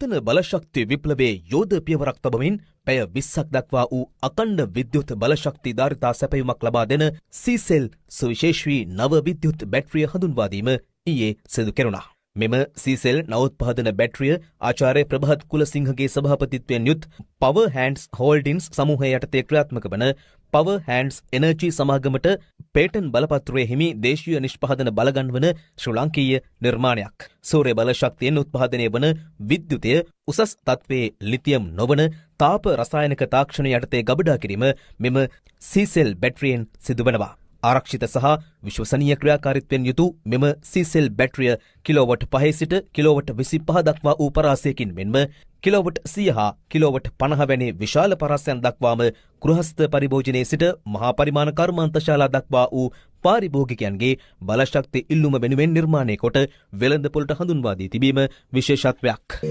නූතන බලශක්ති විප්ලවයේ යෝධ පියවරක් තබමින් පැය 20ක් දක්වා වූ අකණ්ඩ විද්‍යුත් බලශක්ති ධාරිතා සැපයුමක් ලබා දෙන සීසෙල් සුවිශේෂී නව විද්‍යුත් බැටරිය හඳුන්වා දීම ඊයේ සිදු කෙරුණා. මෙම සීසෙල් නවෝත්පාදන බැටරිය ආචාර්ය ප්‍රභාත් කුලසිංහගේ සභාපතිත්වයෙන් යුත් පවර් හෑන්ඩ්ස් හෝල්ඩින්ස් සමූහය යටතේ ක්‍රියාත්මක වන පවර් හෑන්ඩ්ස් එනර්ජි සමාගමට පේටන් බලපත්‍රයේ හිමි දේශීය නිෂ්පාදන බලගන්වන ශ්‍රී ලාංකීය නිර්මාණයක්. සූර්ය බල ශක්තියෙන් උත්පාදනය වන විද්‍යුතය උසස් තත්ත්වයේ ලිතියම් නොවන තාප රසායනික තාක්ෂණය යටතේ ගබඩා කිරීම මෙම සීසෙල් බැටරියෙන් සිදුවනවා. ආරක්ෂිත සහ විශ්වසනීය ක්‍රියාකාරීත්වයෙන් යුතු මෙම සීසෙල් බැටරිය කිලෝවට් 5 සිට කිලෝවට් 25 දක්වා වූ පරාසයකින් මෙන්ම කිලෝවට් 100 හා කිලෝවට් 50 වැනි විශාල පරාසයන් දක්වාම ගෘහස්ත පරිභෝජනයේ සිට මහා පරිමාණ කර්මාන්තශාලා දක්වා වූ පාරිභෝගිකයන්ගේ බලශක්ති ඉල්ලුම වෙනුවෙන් නිර්මාණය කොට වෙළඳපොළට හඳුන්වා දී තිබීම විශේෂත්වයක්.